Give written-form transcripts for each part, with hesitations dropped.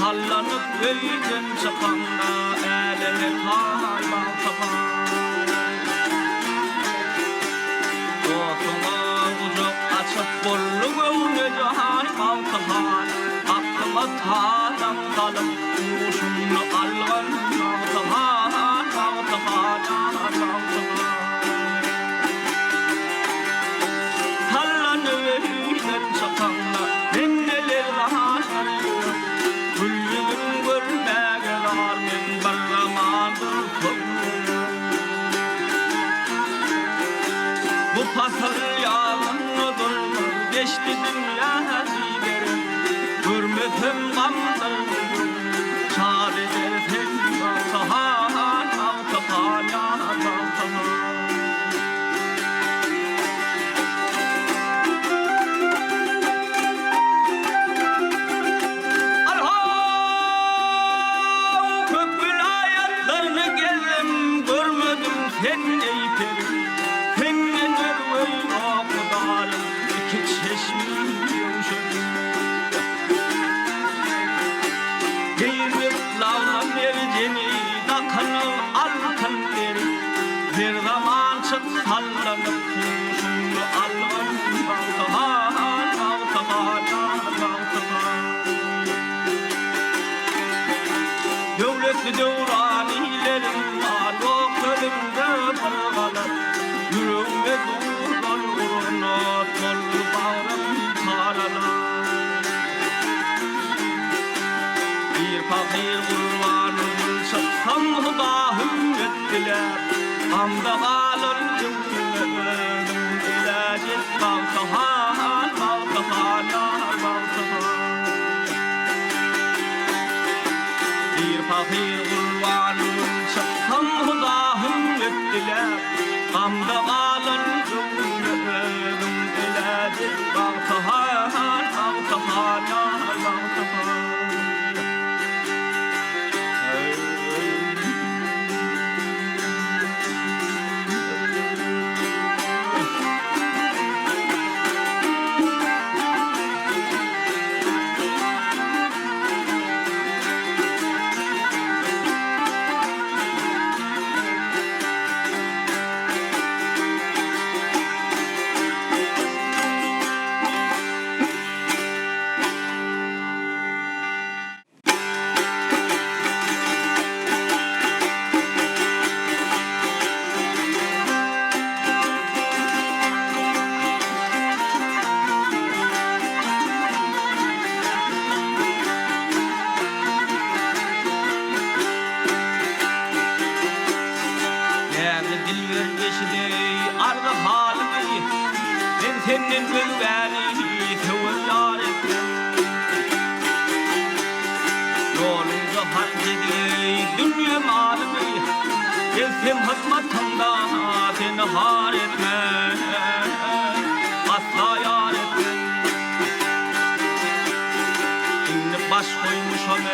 sallanıp öyden çıkanda eline kayban tapan Dostuma kucak açıp bollu gövne cahan mavtahan Aklıma tadan kalıp kuşumlu algan mavtahan Mavtahan sallanıp öyden çıkanda Nenneler rahatlarıyor Güllüğün görmege var men bir zamandır Bu pasır yağınıdır geçti dünya liderim Hürmetim gamdır sadece tek tahan Tahan Bir zaman çık sallanıp kuşumlu alın Mavtahan Devletli devranilerim var o kölümde bargalar Yüreğimde durlar uğruna tollu bağrım taralar Bir fakir kurbanım çıksam hudahım ettiler Amda kalır cümledim ilacı Mavtahan Bir fakir kurbanım çıksam hudahım ettiler Amda kalır cümledim ilacı Mavtahan Senin gülbeni tevlar ettim Yolunca harc ediley dünya malımı Gezsem hizmetinde seni har etme Asla yar etme Şimdi baş koymuşum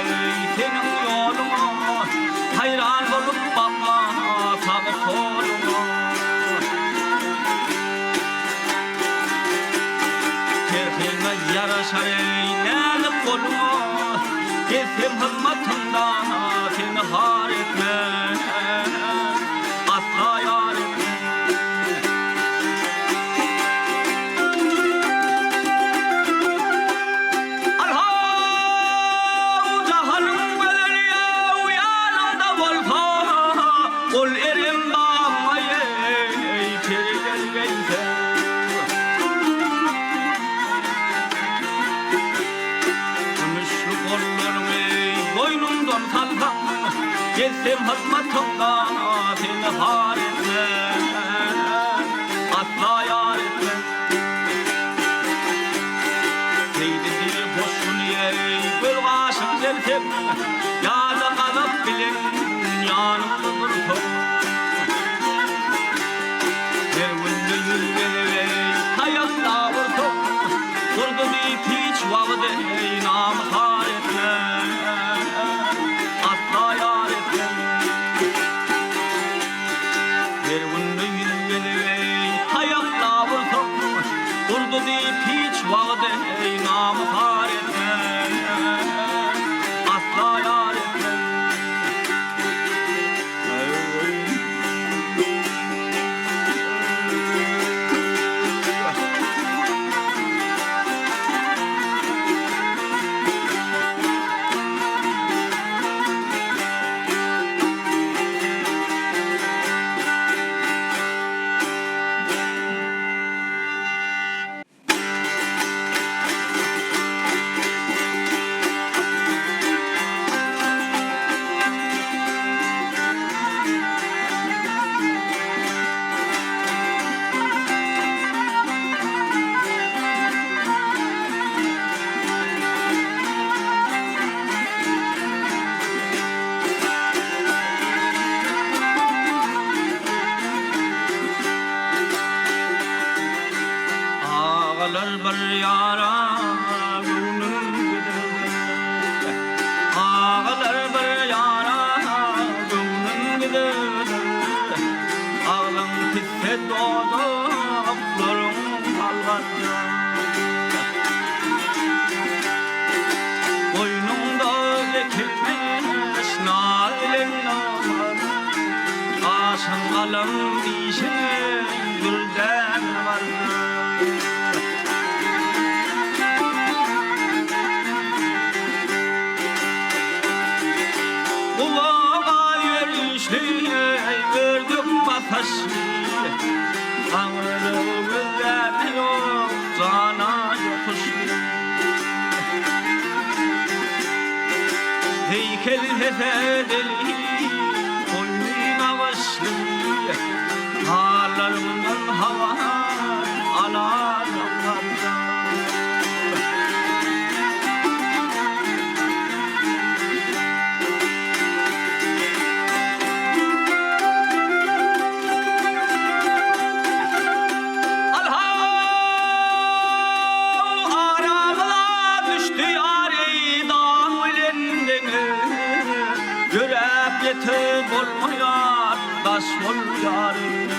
senin yoluna Hayran olup bakma sağ soluna Yaraşar eyledi koluma Gezsem hizmetinde seni har etme Asla yar etme Alhav cahanın bedeli ya uyanımda volta Ol erim bağmayı içeri gelgeyse Boynumdan saldan Gezsem hizmetinde seni har etme Asla yar etme Neydi dil boşun ey Gül kaşım zersem Yâda kalıp bilin yanımda dursun Her günlü yüzleri hayatla vursun Kurdu bir piç vavdı namı har etme Asla yar etme Bir günlü yüzleri hayatla vursun Kurdu bir piç vavdı namı har etme dodaklarım kalganda Boynumda ekilmez nailen ağlar Aşın alım diysen gülden vardı Kulağa yerişli gördüm batası Ağrı güzel yok cana yokuşlu Heykel hefedeli koynuna başlı Harlarımdan hava alar yollarda Yeter olmayan daş ol yarım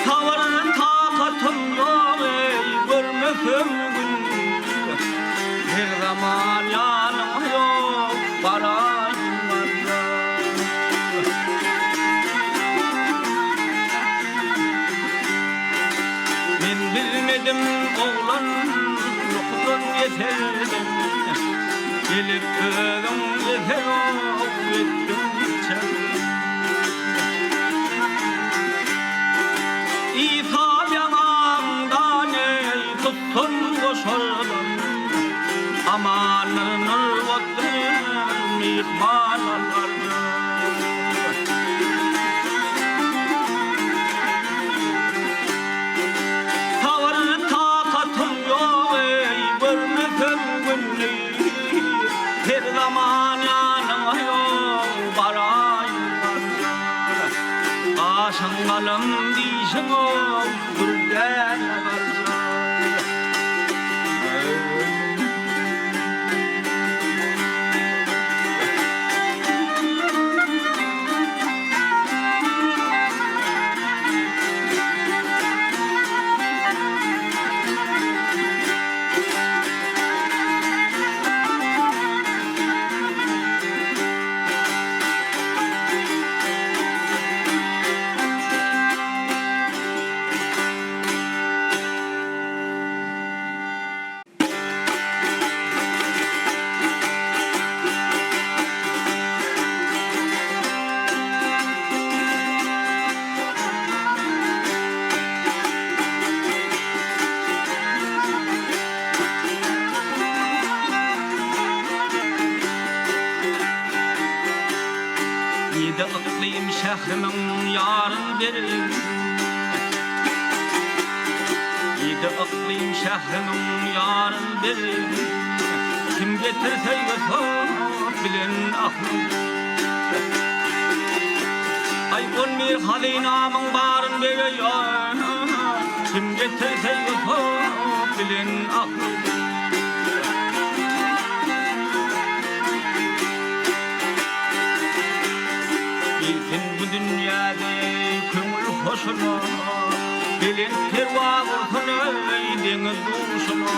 Tavarın takatım yok ey görmesem günü Her zaman yanım yok barayım vardı Ben bilmedim oğlan yoktan yeterdim Gelip öğüm yeter ol ettim içerim İthal yanamdan ey tuttun koşardım Amanını vattım ihmal alardım Tavarı takatım yok ey görmesem günlü Her zaman yanıma yok barayım Aşın alım diysin o gülden varsa Yedi ıklim şehrimin yarın berim Yedi ıklim şehrimin yarın berim Kim getirse götür bilen aklım Ay olmir hazinamın barın berim Kim getirse götür bilen aklım Bilsin bu dünyada kömür hoşuna Bilin terva vurtunu deniz duşuna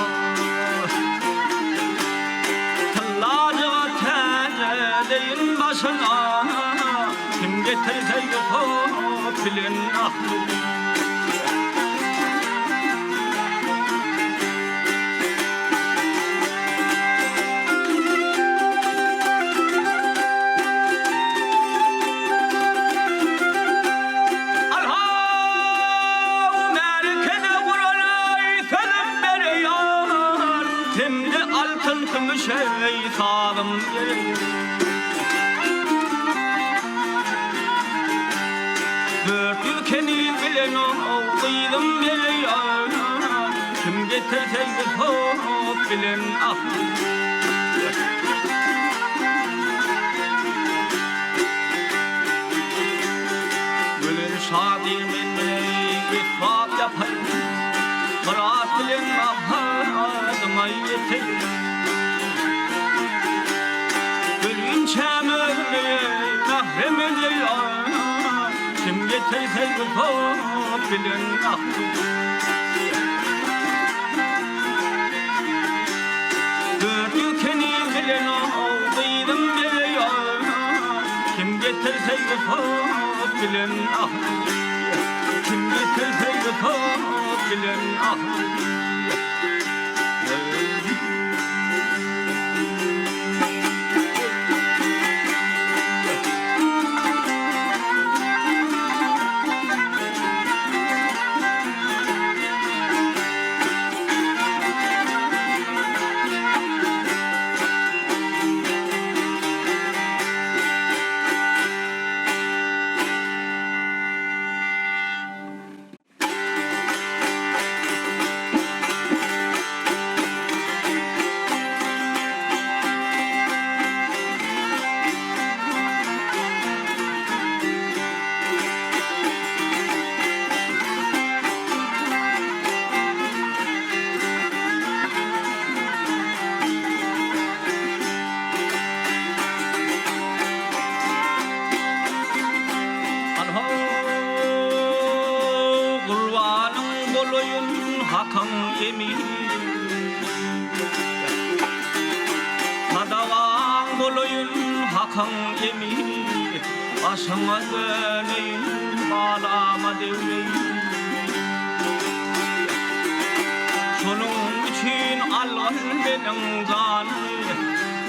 Tallacığa teze deyin başına Kim getirse yutup bilin aklım Altın kümüş ey sağım Dört ülkeni bilen oğluydım veriyor Kim getirse yutup bilen aklım Gülün şadir menmeyi ispat yapayım Kıraat bilen ahadıma yeteyim Gülün çemörlüğü mahrem ediyor getir sevgili top bilen ahtı dört ülkeni bilen aldıydım beri ya kim getir sevgili top bilen ahtı kim getir sevgili top bilen ahtı hakan emi Tadavang boloyun hakan emi Aşama döneyin bağlama devleyin Şunun için Allah benim canı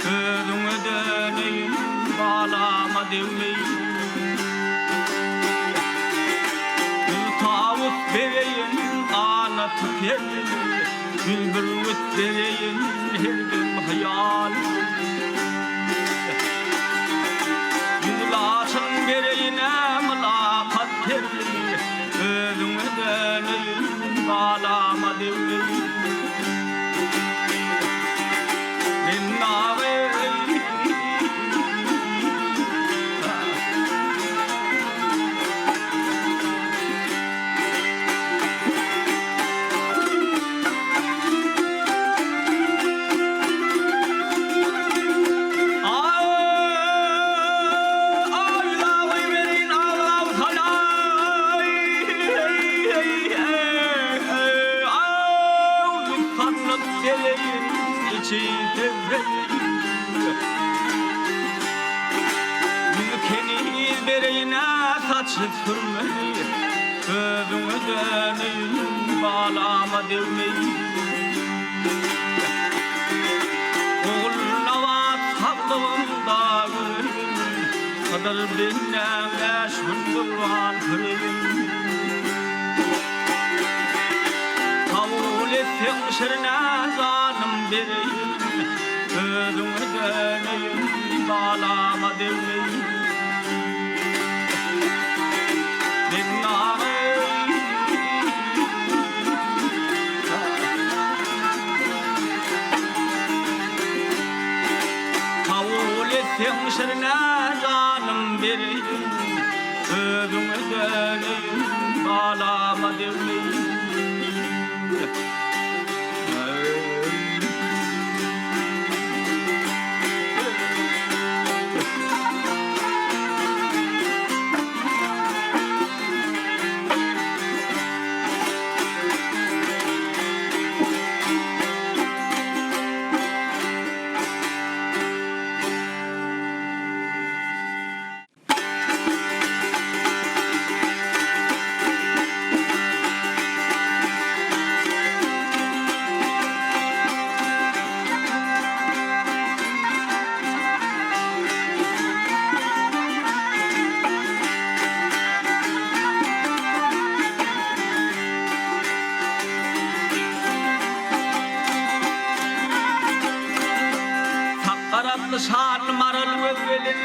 Gözüme döneyin bağlama devleyin Tavuk vereyim anlatıp yerim Bülbül ötleyin her gün hayal Yüzlaşın vereyine mulakat yerim Özüme döneyim bağlama devleyin Ben ağabeyim Ülkeni bereyine saçıp sürmeyi Gözüme döneyim bağlama devmeyi Oğulnava tablığımda göreyim Kadar benden eşhün kurban kırayım Kavul etsin şirine canım vereyim Gözüme döneyim bağlama devleyin Ben ağabeyim Kavul etsin şirine canım vereyim Gözüme döneyim bağlama devleyin Şan marul velin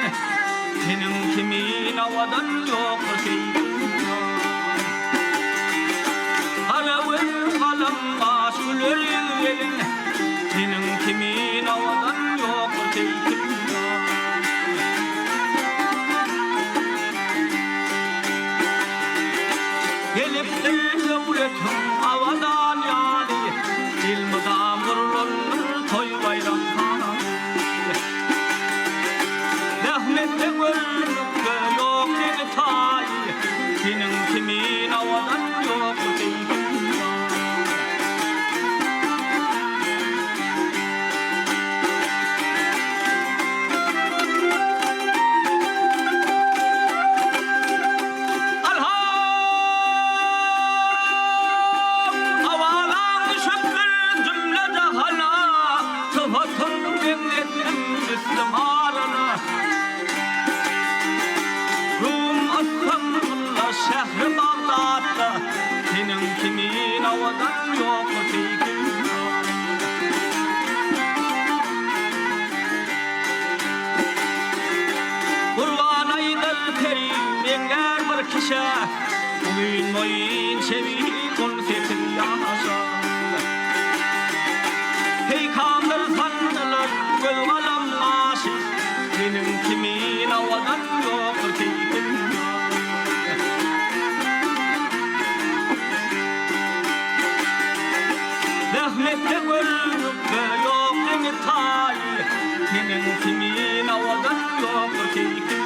senin kimin avadan yok şeyin Haravın kalam aşulur velin senin kimin avadan yok şeyin Gelip de devletim avadan yani ilmidam vurulur toy bayram Rahmetli gönlümde yok dedi tay Senin Bugün moyun çevik konfetin yaşa. Hey kandır sandılar göl kalam aşık. Benim kimin avadan yok keyfim yok. Rahmette gördük ve yok beni tay. Benim kimin avadan yok keyfim